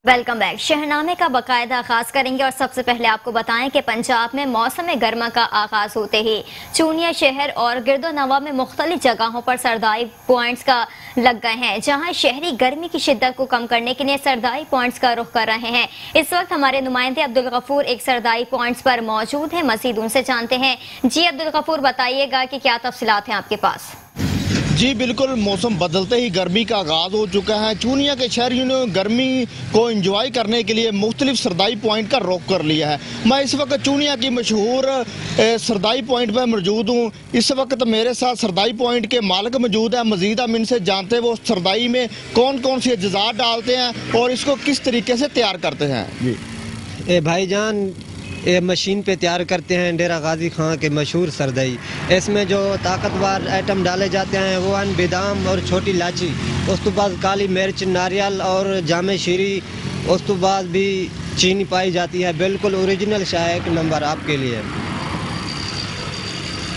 Welcome back. शहरनामे का बाकायदा आगाज करेंगे और सबसे पहले आपको बताएं कि पंजाब में मौसम गर्मा का आगाज होते ही चूनिया शहर और गिरदोनवा में मुख्तलिफ जगहों पर सरदाई पॉइंट्स का लग गए हैं, जहां शहरी गर्मी की शिद्दत को कम करने के लिए सरदाई पॉइंट्स का रुख कर रहे हैं। इस वक्त हमारे नुमाइंदे अब्दुल गफूर एक सरदाई पॉइंट्स पर मौजूद है, मजीद उनसे जानते हैं। जी अब्दुल गफूर, बताइएगा कि क्या तफसीलात हैं आपके पास। जी बिल्कुल, मौसम बदलते ही गर्मी का आगाज़ हो चुका है। चूनिया के शहरियों ने गर्मी को एंजॉय करने के लिए मुख्तलिफ सरदाई पॉइंट का रुख कर लिया है। मैं इस वक्त चूनिया की मशहूर सरदाई पॉइंट पर मौजूद हूँ। इस वक्त मेरे साथ सरदाई पॉइंट के मालिक मौजूद है। मजीद हम इनसे जानते हैं वो सरदाई में कौन कौन सी अज्जात डालते हैं और इसको किस तरीके से तैयार करते हैं। जी भाईजान, ये मशीन पे तैयार करते हैं डेरा गाजी खां के मशहूर सरदई। इसमें जो ताकतवर आइटम डाले जाते हैं वो हैं बादाम और छोटी इलायची, उस तो बाद काली मिर्च, नारियल और जामे शीरी, उस तो बाद भी चीनी पाई जाती है। बिल्कुल ओरिजिनल चाय एक नंबर आपके लिए।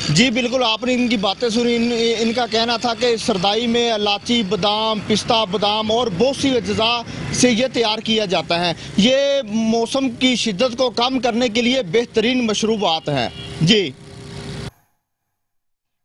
जी बिल्कुल, आपने इनकी बातें सुनी। इनका कहना था कि सरदाई में इलायची, बादाम, पिस्ता बादाम और बहुत सी अज्जा से ये तैयार किया जाता है। ये मौसम की शिद्दत को कम करने के लिए बेहतरीन मशरूबात हैं। जी,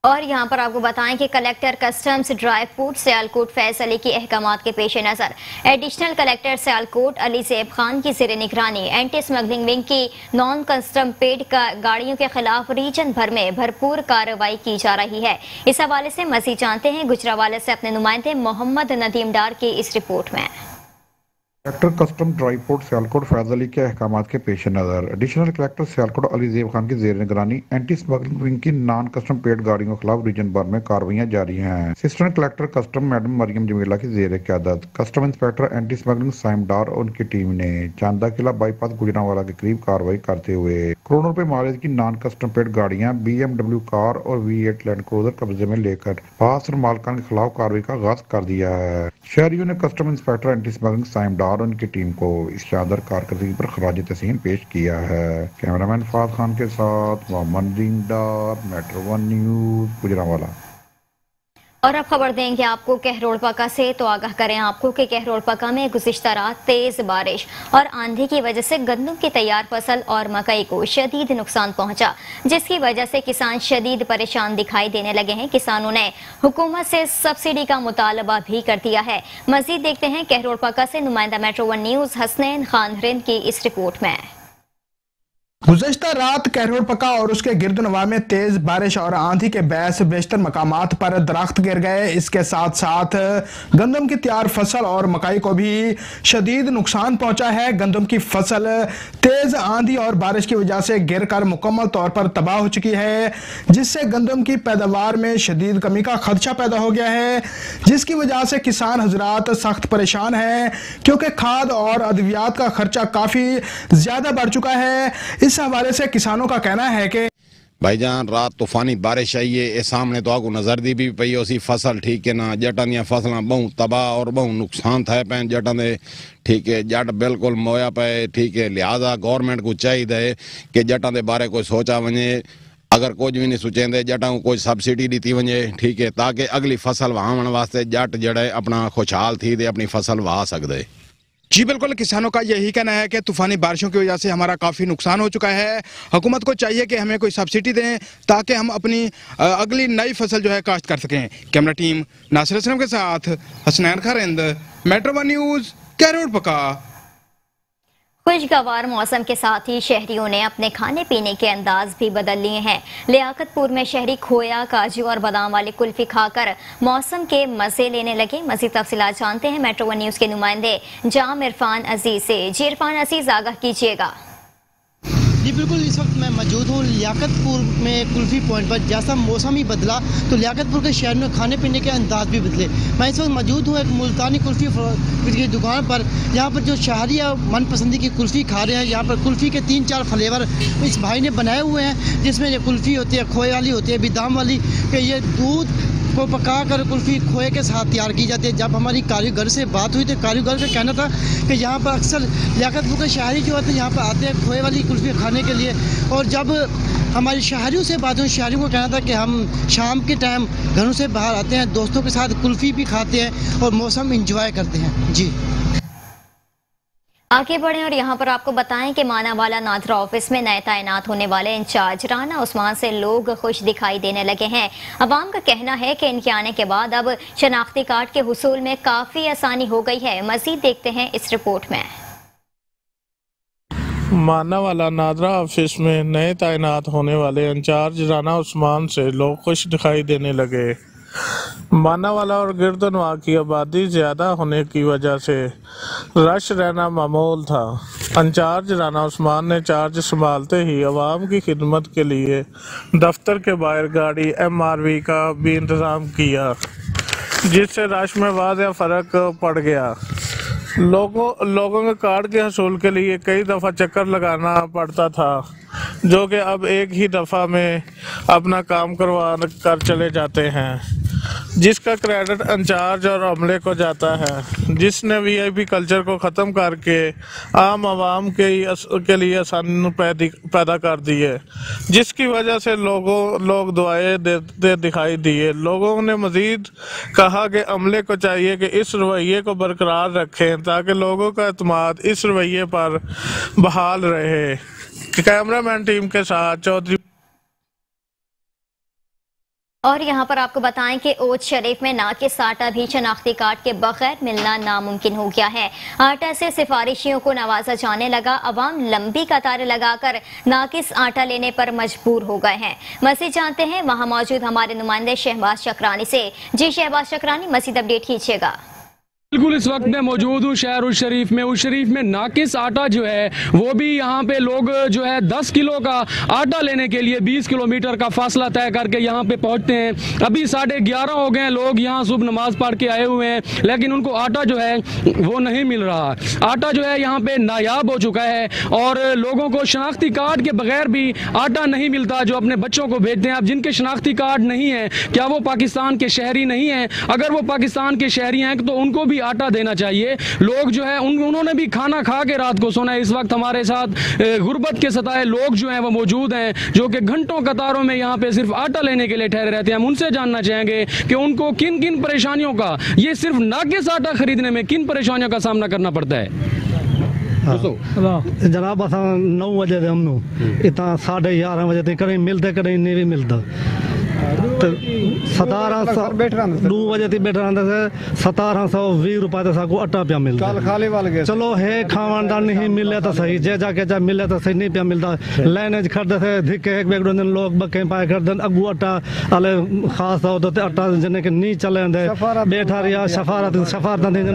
और यहाँ पर आपको बताएं कि collector customs dry fruit Sialkot Faiz Ali के अहकामात के पेश नज़र एडिशनल कलेक्टर सियालकोट अली ज़ेब खान की ज़ेर निगरानी एंटी स्मगलिंग विंग की नॉन कस्टम पेड गाड़ियों के खिलाफ रीजन भर में भरपूर कार्रवाई की जा रही है। इस हवाले से मज़ीद जानते हैं गुजरावाला से अपने नुमाइंदे मोहम्मद नदीम डार की इस रिपोर्ट में। Collector custom dry port Sialkot Faiz Ali के अहकामात के पेश नज़र एडिशनल कलेक्टर सियालकोट अली ज़ेब खान की ज़ेर निगरानी एंटी स्मगलिंग विंग की नॉन कस्टम पेड गाड़ियों के खिलाफ रीजन भर में कार्रवाइयां जारी हैं। Assistant collector custom madam Mariam Jamila की ज़ेर क़यादत custom inspector anti smuggling Saim Dar और उनकी टीम ने चांदा किला बाईपास गुजरांवाला के करीब कार्रवाई करते हुए करोड़ों रुपए मालिक की नॉन कस्टम पेड गाड़ियां, BMW कार और V8 लैंड क्रूजर कब्जे में लेकर पास और मालकान के खिलाफ कार्रवाई का आगाज कर दिया है। शहरियों ने custom inspector anti smuggling Saim Dar और उनकी टीम को इस शानदार कारकर्दगी पर खराज तहसीन पेश किया है। कैमरामैन फाद खान के साथ मोहम्मद नदीम डार, मेट्रो 1 न्यूज, गुजरांवाला। और अब खबर देंगे आपको कहरोड़पका से, तो आगाह करें आपको कि कहरोड़पका में गुज़िश्ता रात तेज बारिश और आंधी की वजह से गंदम की तैयार फसल और मकई को शदीद नुकसान पहुंचा, जिसकी वजह से किसान शदीद परेशान दिखाई देने लगे हैं। किसानों ने हुकूमत से सब्सिडी का मुतालबा भी कर दिया है। मजीद देखते हैं कहरोड़पका से नुमाइंदा मेट्रो 1 न्यूज हसनैन खान हिंद की इस रिपोर्ट में। गुज़श्ता रात कहरोड़पका और उसके गिरदनवा में तेज बारिश और आंधी के बहस बेशतर मकामात पर दरख्त गिर गए। इसके साथ साथ गंदम की तैयार फसल और मकई को भी शदीद नुकसान पहुंचा है। गंदम की फसल तेज आंधी और बारिश की वजह से गिर कर मुकम्मल तौर पर तबाह हो चुकी है, जिससे गंदम की पैदावार में शदीद कमी का खदशा पैदा हो गया है, जिसकी वजह से किसान हजरात सख्त परेशान हैं, क्योंकि खाद और अद्वियात का खर्चा काफ़ी ज़्यादा बढ़ चुका है। इस हवाले से किसानों का कहना है कि भाईजान रात तूफानी बारिश आई है, इस सामने तो आगू नजर दी भी पई उसी फसल ठीक है ना, जटां दी फसलां बहुत तबाह और बहुत नुकसान थे पे जटां दे। ठीक है, जट बिल्कुल मोया पे। ठीक है, लिहाजा गवर्नमेंट को चाहिए कि जटां दे बारे कोई सोचा वने, अगर कुछ भी नहीं सोचेंदे जटां को कोई सब्सिडी दी वने। ठीक है, ताकि अगली फसल वाहण वास्ते जट जड़े अपना खुशहाल थी दे अपनी फसल वाह सकदे। जी बिल्कुल, किसानों का यही कहना है कि तूफानी बारिशों की वजह से हमारा काफ़ी नुकसान हो चुका है। हुकूमत को चाहिए कि हमें कोई सब्सिडी दें ताकि हम अपनी अगली नई फसल जो है काश्त कर सकें। कैमरा टीम नासिर असलम के साथ हसनैन खारिंद, मेट्रो 1 न्यूज़, कहरोड़पका। खुशगवार मौसम के साथ ही शहरियों ने अपने खाने पीने के अंदाज भी बदल लिए हैं। लियाकतपुर में शहरी खोया, काजू और बादाम वाली कुल्फी खाकर मौसम के मजे लेने लगे। मज़ीद तफसीलात जानते हैं मेट्रो 1 न्यूज़ के नुमाइंदे जाम इरफान अजीज से। जी इरफान अजीज, आगाह कीजिएगा। जी बिल्कुल, इस वक्त मैं मौजूद हूँ लियाकतपुर में कुल्फ़ी पॉइंट पर। जैसा मौसम ही बदला तो लियाकतपुर के शहर में खाने पीने के अंदाज भी बदले। मैं इस वक्त मौजूद हूँ एक मुल्तानी कुल्फ़ी की दुकान पर, यहाँ पर जो शहरी मनपसंदी की कुल्फ़ी खा रहे हैं। यहाँ पर कुल्फ़ी के 3-4 फ्लेवर इस भाई ने बनाए हुए हैं, जिसमें ये कुल्फ़ी होती है खोए वाली, होती है बादाम वाली, कि ये दूध को पका कर कुल्फ़ी खोए के साथ तैयार की जाती है। जब हमारी कारीगर से बात हुई तो कारीगर का कहना था कि यहाँ पर अक्सर लियाकतपुर के शहरी जो होते हैं यहाँ पर आते हैं खोए वाली कुल्फ़ी खाने के लिए। और जब हमारी शहरियों से बात हुई, शहरियों को कहना था कि हम शाम के टाइम घरों से बाहर आते हैं, दोस्तों के साथ कुल्फ़ी भी खाते हैं और मौसम इंजॉय करते हैं। जी आगे बढ़ें और यहाँ पर आपको बताएं कि मानावाला नादरा ऑफिस में नए तैनात होने वाले इंचार्ज राना उस्मान से लोग खुश दिखाई देने लगे हैं। अवाम का कहना है कि इनके आने के बाद अब शनाख्ती कार्ड के हुसूल में काफ़ी आसानी हो गई है। मजीद देखते हैं इस रिपोर्ट में। मानावाला नादरा ऑफिस में नए तैनात होने वाले इंचार्ज राना उस्मान से लोग खुश दिखाई देने लगे। मानावाला और गिरदनवा की आबादी ज़्यादा होने की वजह से रश रहना मामूल था। इंचार्ज राना उस्मान ने चार्ज संभालते ही आवाम की खिदमत के लिए दफ्तर के बाहर गाड़ी MRV का भी इंतज़ाम किया, जिससे रश में वाज़ेह फ़र्क पड़ गया। लोगों के कार्ड के हसूल के लिए कई दफ़ा चक्कर लगाना पड़ता था, जो कि अब एक ही दफ़ा में अपना काम करवा कर चले जाते हैं, जिसका क्रेडिट इंचार्ज और अमले को जाता है, जिसने VIP कल्चर को ख़त्म करके आम आवाम के लिए आसानी पैदा कर दी है, जिसकी वजह से लोग दुआएं देते दिखाई दिए। लोगों ने मज़ीद कहा कि अमले को चाहिए कि इस रवैये को बरकरार रखें ताकि लोगों का एतमाद इस रवैये पर बहाल रहे। कैमरामैन टीम के साथ चौधरी। और यहाँ पर आपको बताएं कि ओज शरीफ में नाकिस आटा भी शनाख्ती कार्ड के बगैर मिलना नामुमकिन हो गया है। आटा से सिफारिशियों को नवाजा जाने लगा। अवाम लंबी कतारें लगाकर नाकिस आटा लेने पर मजबूर हो गए हैं। मज़ीद जानते हैं वहाँ मौजूद हमारे नुमाइंदे शहबाज चक्रानी से। जी शहबाज चक्रानी, मज़ीद अपडेट कीजिएगा। बिल्कुल, इस वक्त मैं मौजूद हूँ शहर उस शरीफ में। उस शरीफ में नाकिस आटा जो है वो भी यहाँ पे लोग जो है 10 किलो का आटा लेने के लिए 20 किलोमीटर का फासला तय करके यहाँ पे पहुँचते हैं। अभी 11:30 हो गए हैं, लोग यहाँ सुबह नमाज पढ़ के आए हुए हैं, लेकिन उनको आटा जो है वो नहीं मिल रहा। आटा जो है यहाँ पे नायाब हो चुका है और लोगों को शनाख्ती कार्ड के बगैर भी आटा नहीं मिलता, जो अपने बच्चों को भेजते हैं। अब जिनके शनाख्ती कार्ड नहीं है, क्या वो पाकिस्तान के शहरी नहीं हैं? अगर वो पाकिस्तान के शहरी हैं तो उनको भी आटा देना चाहिए। लोग जो है उन्होंने भी खाना खा के रात को सोना है। इस वक्त हमारे साथ गुर्बत के सताए लोग जो हैं वो मौजूद हैं, जो कि घंटों कतारों में यहाँ पे सिर्फ आटा लेने के लिए ठहरे रहते हैं। हम उनसे जानना चाहेंगे कि उनको किन किन परेशानियों का, ये सिर्फ नाकिस आटा खरीदने में किन परेशानियों का सामना करना पड़ता है। जनाब अस 9 बजे दे हमनू इतना 11:30 बजे तक कहीं मिलते कहीं नहीं भी मिलता। 2 बजे तक बैठा रहता से 1720 रुपए तो साकू आटा पिया मिलता। चलो है खावन का नहीं मिले तो सही, जे जाके जा मिले तो सही नहीं पिया मिलता। लाइन खड़ते थे धिके एक बेग दिन लोग बके पाए खड़ते अगू आटा अले खास होते आटा जिन्हें नहीं चले बैठा रहा सफारत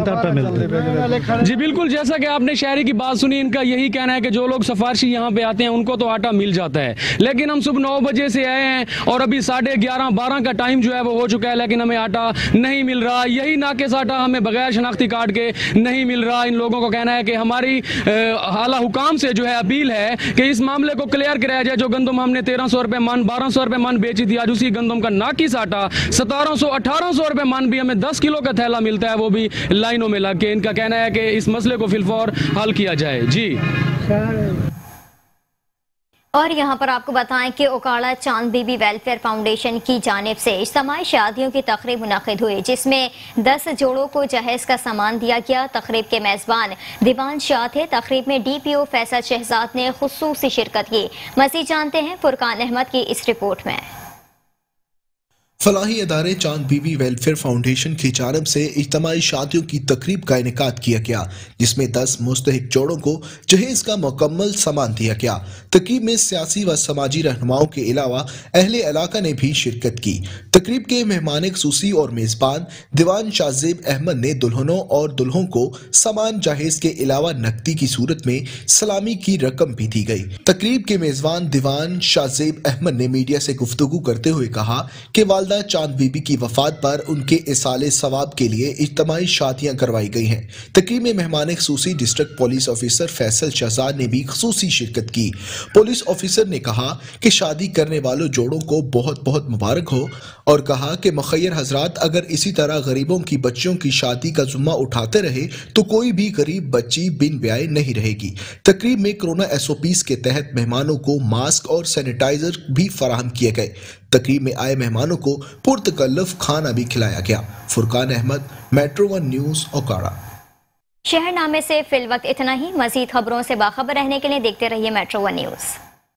आटा मिलता। जी बिल्कुल, जैसा कि आपने शहरी की बात सुनी, इनका यही कहना है कि जो लोग सफारशी यहाँ पे आते हैं उनको तो आटा मिल जाता है, लेकिन हम सुबह 9 बजे से आए हैं और अभी 11:30-12 का टाइम जो है वो हो चुका है, लेकिन हमें आटा नहीं मिल रहा। यही नाकिस आटा हमें बगैर शनाख्ती कार्ड के नहीं मिल रहा। इन लोगों को कहना है कि हमारी आला हुकाम से जो है अपील है कि इस मामले को क्लियर कराया जाए। जो गंदम हमने 1300 रुपए मन 1200 रुपए मन बेची थी, आज उसी गंदम का नाकिस आटा 1700-1800 रुपए मन भी हमें 10 किलो का थैला मिलता है, वो भी लाइनों में लग के। इनका कहना है कि इस मसले को फिलफौर हल किया जाए। जी और यहाँ पर आपको बताएं कि ओकाड़ा चांद बीबी वेलफेयर फाउंडेशन की जानिब से इज्तिमाई शादियों की तकरीब मुनक़िद हुई, जिसमें 10 जोड़ों को जहेज का सामान दिया गया। तकरीब के मेज़बान दीवान शाह थे। तकरीब में DPO फैसल शहजाद ने खुसूसी शिरकत की। मज़ीद जानते हैं फुरकान अहमद की इस रिपोर्ट में। फलाही अदारे चांद बीबी वेलफेयर फाउंडेशन की जानब से इज्तिमाई शादियों की तकरीब का इनेकाद किया गया, जिसमें 10 मुस्तहिक जोड़ों को जहेज का मुकम्मल सामान दिया गया। तकरीब में सियासी व समाजी रहनुमाओं के अलावा अहले इलाका ने भी शिरकत की। तकरीब के मेहमान खुसूसी और मेज़बान दीवान शाहजेब अहमद ने दुल्हनों और दुल्हों को सामान जहेज के अलावा नकदी की सूरत में सलामी की रकम भी दी गई। तकरीब के मेज़बान दीवान शाहजेब अहमद ने मीडिया से गुफ्तगू करते हुए कहा कि वालदा चांद बीबी की वफात पर उनके इसाले सवाब के लिए इज्तिमाई शादियां करवाई गई हैं। तकरीब में मेहमान खुसूसी district police officer Faisal Shahzad ने भी खुसूसी शिरकत की। पुलिस ऑफिसर ने कहा कि शादी करने वालों जोड़ों को बहुत बहुत मुबारक हो और कहा कि मुखय्यर हजरात अगर इसी तरह गरीबों की बच्चियों की शादी का जुम्मा उठाते रहे तो कोई भी गरीब बच्ची बिन ब्याह नहीं रहेगी। तकरीब में कोरोना SOPs के तहत मेहमानों को मास्क और सैनिटाइजर भी फराहम किए गए। तकरीब में आए मेहमानों को पुरतकल्लुफ खाना भी खिलाया गया। Furqan Ahmed, Metro 1 news, Okara. शहरनामे से फिल वक्त इतना ही। मजीद खबरों से बाखबर रहने के लिए देखते रहिए मेट्रो 1 न्यूज़।